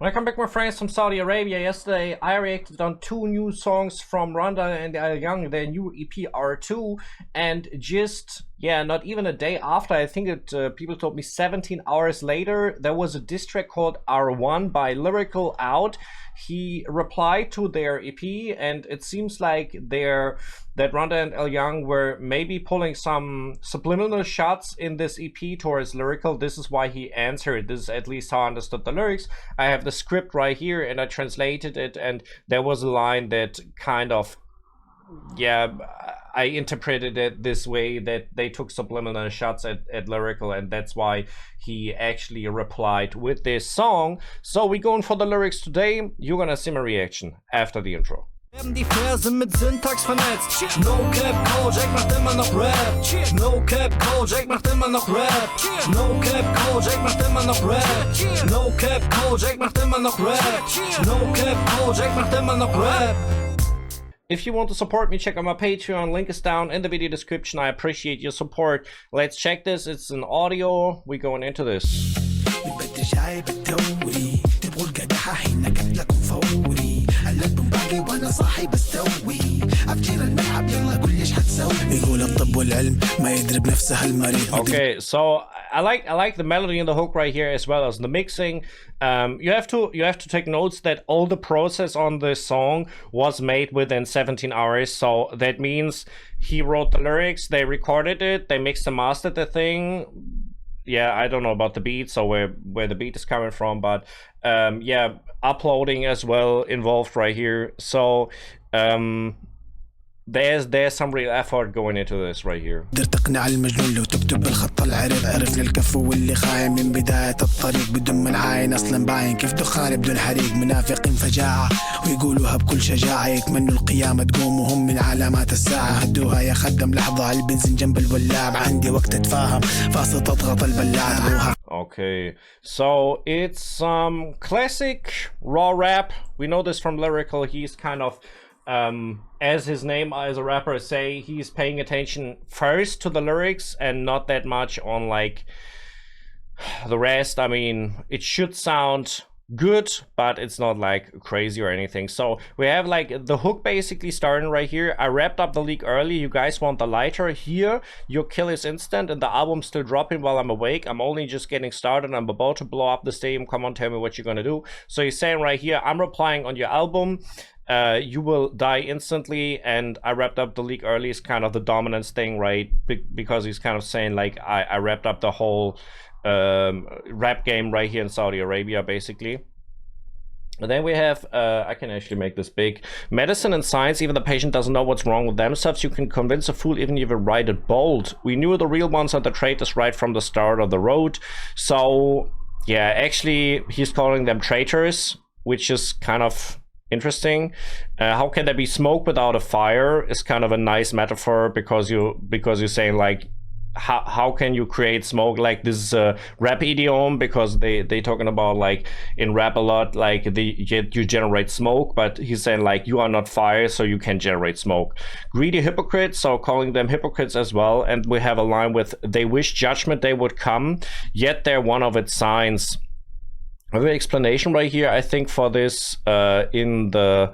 Welcome back, my friends from Saudi Arabia. Yesterday, I reacted on two new songs from Rander and Alyoung, their new EP R2, and just, not even a day after, I think people told me 17 hours later, there was a diss track called R1 by Lyrical out. He replied to their EP, and it seems like that Rander and Alyoung were maybe pulling some subliminal shots in this EP towards Lyrical. This is why he answered. This is at least how I understood the lyrics. I have the script right here, and I translated it, and there was a line that kind of, I interpreted it this way, that they took subliminal shots at Lyrical, and that's why he actually replied with this song. So we're going for the lyrics today. You're gonna see my reaction after the intro. Die Verse mit Syntax vernetzt. No Cap, Cojak macht immer noch Rap. No Cap, Cojak macht immer noch Rap. No Cap, Cojak macht immer noch Rap. No Cap, Cojak macht immer noch Rap. No Cap, Cojak macht immer noch Rap. If you want to support me, check out my Patreon. Link is down in the video description. I appreciate your support. Let's check this. It's an audio. We're going into this. Okay, so I like the melody and the hook right here, as well as the mixing. You have to take notes that all the process on this song was made within 17 hours. So that means he wrote the lyrics, they recorded it, they mixed and mastered the thing. Yeah, I don't know about the beat, so where the beat is coming from, but uploading as well involved right here. So there's some real effort going into this right here. تقنع المجنون لو تكتب بالخط العريض عرفنا الكفو واللي خاين من بداية الطريق بدون من عاين اصلا باين كيف دخان بدون حريق منافق فجاعة ويقولوها بكل شجاعة يتمنوا القيامة تقوم وهم من علامات الساعة هدوها يا خدم لحظة على البنزين جنب الولاعة عندي وقت اتفاهم فاصل تضغط البلاعة. Okay, so it's some classic raw rap. We know this from Lyrical. He's kind of as his name as a rapper say, he's paying attention first to the lyrics and not that much on like the rest. I mean, it should sound good, but it's not like crazy or anything. So we have like the hook basically starting right here. I wrapped up the leak early. You guys want the lighter here. Your kill is instant and the album's still dropping while I'm awake. I'm only just getting started. I'm about to blow up the stadium. Come on, tell me what you're gonna do. So he's saying right here, I'm replying on your album. You will die instantly, and I wrapped up the leak early is kind of the dominance thing, right? Because he's kind of saying like I wrapped up the whole rap game right here in Saudi Arabia, basically. And then we have, I can actually make this big. Medicine and science, even the patient doesn't know what's wrong with themselves. You can convince a fool even if you write it bold. We knew the real ones are the traitors right from the start of the road. So yeah, actually he's calling them traitors, which is kind of interesting. How can there be smoke without a fire is kind of a nice metaphor, because you're saying like how can you create smoke? Like this is a rap idiom, because they talking about like in rap a lot like you generate smoke, but he's saying like you are not fire, so you can generate smoke. Greedy hypocrites, so calling them hypocrites as well. And we have a line with they wish judgment day would come, yet they're one of its signs. I have an explanation right here, I think, for this in the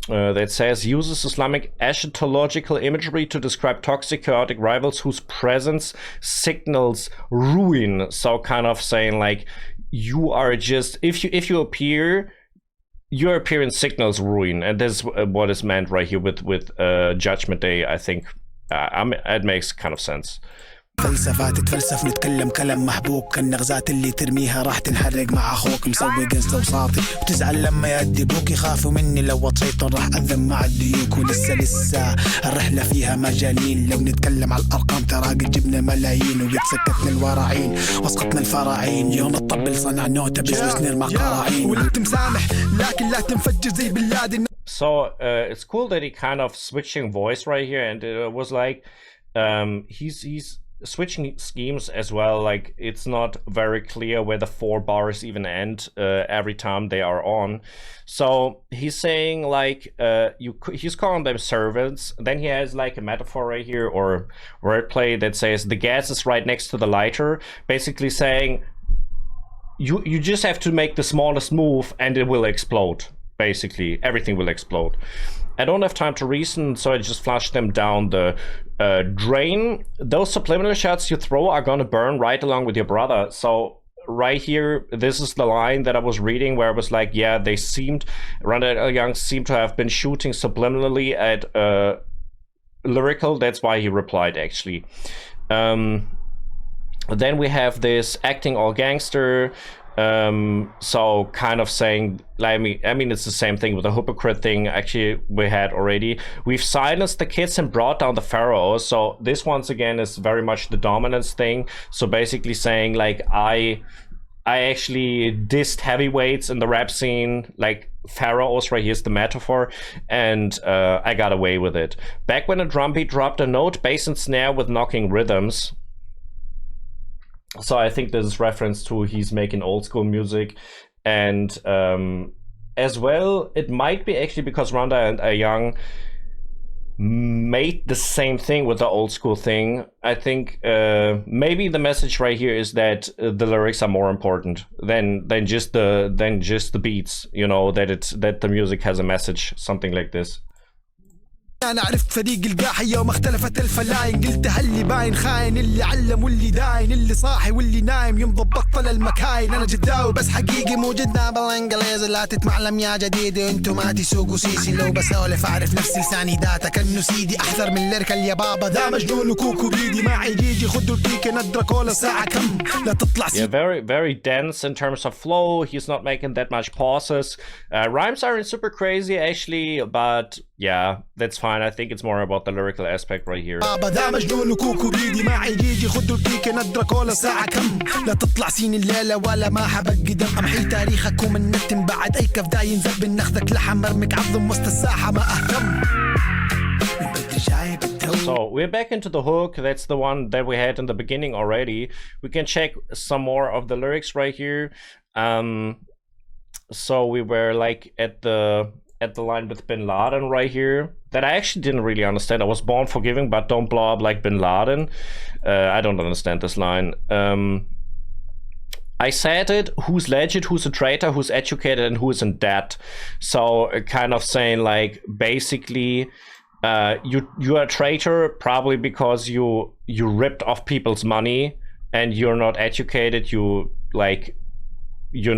that says uses Islamic eschatological imagery to describe toxic, chaotic rivals whose presence signals ruin. So kind of saying like you are just if you appear, your appearance signals ruin, and this is what is meant right here with Judgment Day. I think it makes kind of sense. فلسفات تتفلسف نتكلم كلام محبوك كالنغزات اللي ترميها راح تنحرق مع اخوك مسوي قنص وساطي وتزعل لما يأدبوك يخافوا مني لو وطيتهم راح اذم مع الديوك ولسه الرحله فيها مجانين لو نتكلم على الارقام ترى قد جبنا ملايين ويتسكتنا الوراعين واسقطنا الفراعين يوم الطبل صنع نوته بزوس نرمى قراعين وانت مسامح لكن لا تنفجر زي بلادي. So it's cool that he kind of switching voice right here, and it was like he's switching schemes as well. Like it's not very clear where the 4 bars even end every time they are on. So he's saying like he's calling them servants. Then he has like a metaphor right here or wordplay that says the gas is right next to the lighter, basically saying you just have to make the smallest move and it will explode. Basically, everything will explode. I don't have time to reason, so I just flush them down the drain. Those subliminal shots you throw are gonna burn right along with your brother. So right here, this is the line that I was reading where it was like, yeah, they seemed, Rander Alyoung seemed to have been shooting subliminally at Lyrical. That's why he replied, actually. Then we have this acting all gangster. So kind of saying, I mean, it's the same thing with the hypocrite thing. Actually, we had already. We've silenced the kids and brought down the pharaohs. So this once again is very much the dominance thing. So basically saying like, I actually dissed heavyweights in the rap scene, like pharaohs. Right here's the metaphor, and I got away with it. Back when a drum beat dropped a note, bass and snare with knocking rhythms. So I think this is reference to he's making old school music, and as well, it might be actually because Rander and Alyoung made the same thing with the old school thing. I think maybe the message right here is that the lyrics are more important than just the beats. You know, that the music has a message, something like this. أنا عرفت فريق القاحية وما اختلفت الفلاين قلتها اللي باين خاين اللي علم واللي داين اللي صاحي واللي نايم يوم ضبطنا المكاين أنا جداوي بس حقيقي مو جدا بالإنجليزي لا تتمعلم يا جديدي انتو ما تسوقوا سيسي لو بسولف أعرف نفسي لساني داتا كأنه سيدي أحذر من ليركال يا بابا ذا مجنون وكوكو بيدي معي جيجي خدوا الكيكة ندرة كولا ساعة كم لا تطلع Yeah, very dense in terms of flow. He's not making that much pauses. Rhymes aren't super crazy actually, but yeah, that's fine. I think it's more about the lyrical aspect right here. ذا مجنون وكوكو بيدي معي جيجي خدوا الكيكة ندرة كولا ساعة كم لا تطلع سين الليلة ولا ما حبق قدم أمحي تاريخك ومن نتم بعد أي كف دا ينزل بالنخدك لحم مرمك عظم وسط الساحة ما أهتم. So we're back into the hook. That's the one that we had in the beginning already. We can check some more of the lyrics right here. So we were like at the line with Bin Laden right here that I actually didn't really understand. I was born forgiving, but don't blow up like Bin Laden. I don't understand this line. I said it, who's legit, who's a traitor, who's educated, and who's in debt. So kind of saying like basically you're a traitor probably because you ripped off people's money and you're not educated, you're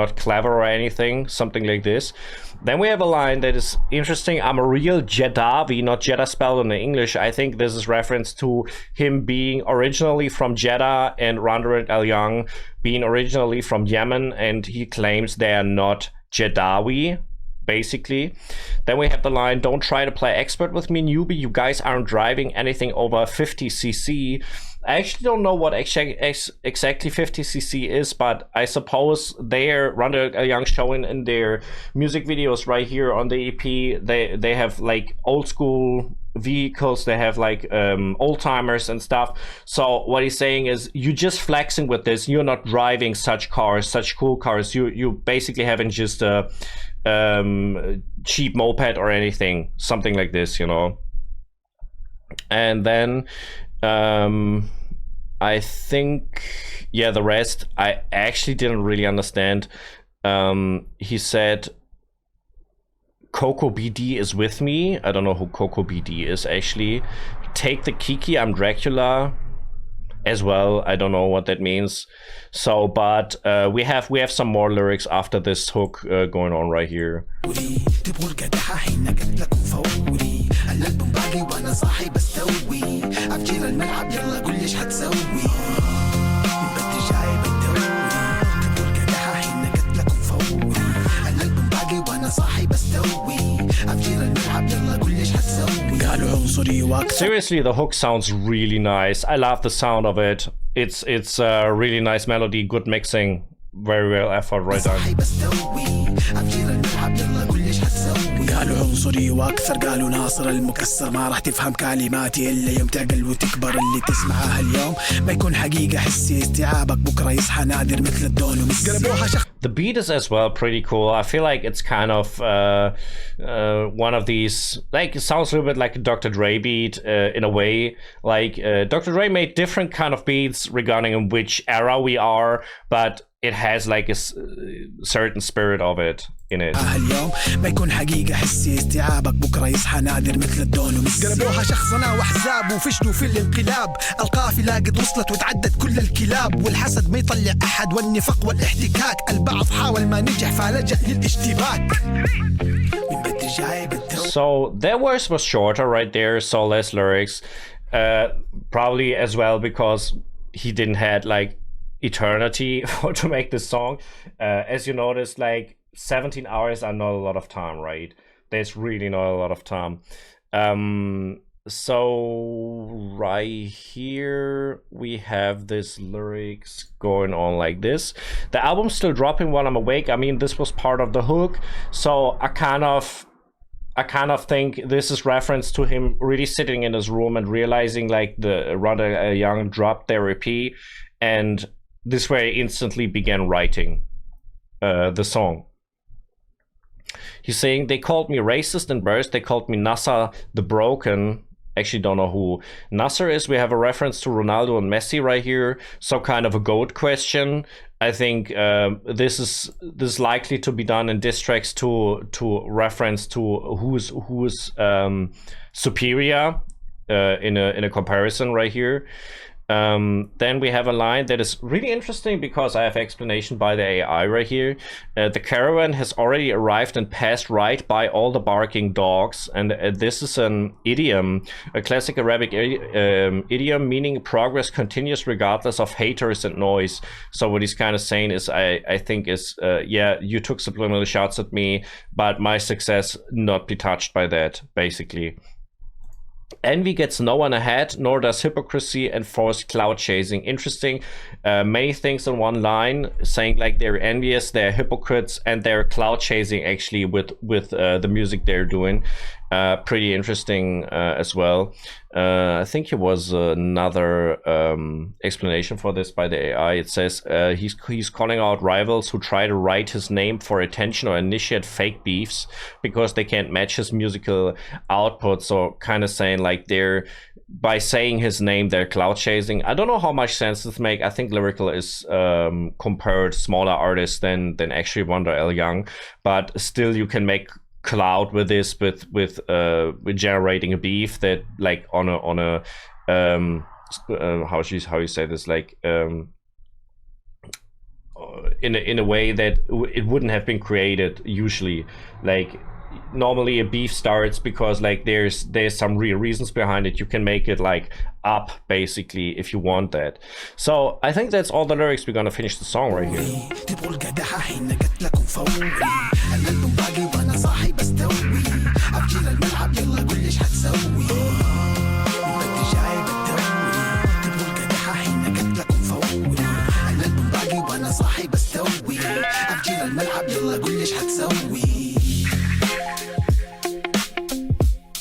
not clever or anything, something like this. Then we have a line that is interesting. I'm a real Jeddavi, not Jeddah spelled in English. I think this is reference to him being originally from Jeddah and Rander Alyoung being originally from Yemen, and he claims they are not Jeddawi, basically. Then we have the line, don't try to play expert with me, newbie. You guys aren't driving anything over 50cc. I actually don't know what exactly 50cc is, but I suppose they're Rander Alyoung showing in their music videos right here on the EP. They have like old school vehicles, they have like old timers and stuff. So what he's saying is you just flexing with this, you're not driving such cars, such cool cars. You basically haven't just a cheap moped or anything, something like this, you know. And then I think, yeah, the rest I actually didn't really understand. He said Coco BD is with me. I don't know who Coco BD is actually. Take the Kiki, I'm Dracula as well. I don't know what that means. So, but we have some more lyrics after this hook going on right here. Seriously, the hook sounds really nice. I love the sound of it. It's a really nice melody, good mixing, very well effort right on. قالوا عنصري واكثر قالوا ناصر المكسر ما راح تفهم كلماتي الا يوم تعقل وتكبر اللي تسمعها اليوم ما يكون حقيقه حسي استيعابك بكره يصحى نادر مثل الدون ومسقلبوها شخ. The beat is as well pretty cool. I feel like it's kind of one of these, like, it sounds a little bit like a Dr. Dre beat in a way. Like Dr. Dre made different kind of beats regarding in which era we are, but it has like a certain spirit of it in it. اليوم ما يكون حقيقة حسي استيعابك بكرة يصحى نادر مثل الدون ومسي قلبوها شخصنا وأحزاب وفشلوا في الانقلاب القافلة قد وصلت وتعدت كل الكلاب والحسد ما يطلع أحد والنفاق والاحتكاك البعض حاول ما نجح فلجأ للاشتباك. So that verse was shorter right there, so less lyrics, probably as well because he didn't had like eternity to make this song. As you noticed, like 17 hours are not a lot of time, right? There's really not a lot of time. So right here we have this lyrics going on like this. The album's still dropping while I'm awake. I mean, this was part of the hook, so I kind of think this is reference to him really sitting in his room and realizing like the Rander Alyoung dropped their EP, and this way instantly began writing the song. He's saying, they called me racist in burst, they called me Nasser the Broken. Actually don't know who Nasser is. We have a reference to Ronaldo and Messi right here, so kind of a GOAT question. I think this is likely to be done in diss tracks to reference to who's superior in a comparison right here. Then we have a line that is really interesting because I have explanation by the AI right here. The caravan has already arrived and passed right by all the barking dogs, and this is an idiom, a classic Arabic idiom meaning progress continues regardless of haters and noise. So what he's kind of saying is, I think is, yeah, you took subliminal shots at me, but my success not be touched by that, basically. Envy gets no one ahead, nor does hypocrisy and forced cloud chasing. Interesting. Many things in one line, saying like they're envious, they're hypocrites, and they're cloud chasing actually with the music they're doing. Pretty interesting as well. I think it was another explanation for this by the AI. It says he's calling out rivals who try to write his name for attention or initiate fake beefs because they can't match his musical output. So kind of saying like they're, by saying his name, they're cloud chasing. I don't know how much sense this make. I think Lyrical is compared smaller artists than actually Rander Alyoung, but still you can make cloud with this with generating a beef that like on a how you say this, like in a way that it wouldn't have been created usually. Like normally a beef starts because like there's some real reasons behind it. You can make it like up basically if you want that. So I think that's all the lyrics. We're gonna finish the song right here.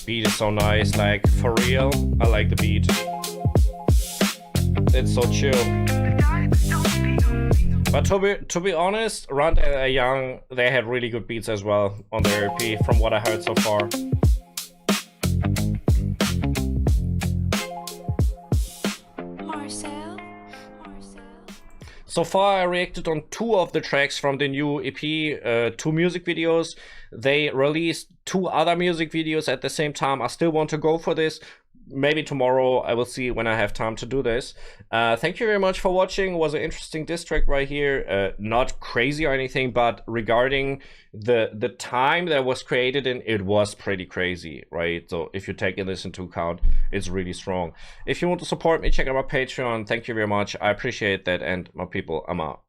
Beat is so nice, like for real. I like the beat. It's so chill. But to be honest, Rander Alyoung, they had really good beats as well on their EP from what I heard so far. So far, I reacted on 2 of the tracks from the new EP, 2 music videos. They released 2 other music videos at the same time. I still want to go for this. Maybe tomorrow, I will see when I have time to do this. Thank you very much for watching. It was an interesting diss track right here. Not crazy or anything, but regarding the time that was created in, it was pretty crazy, right? So if you're taking this into account, it's really strong. If you want to support me, check out my Patreon. Thank you very much. I appreciate that. And my people, I'm out.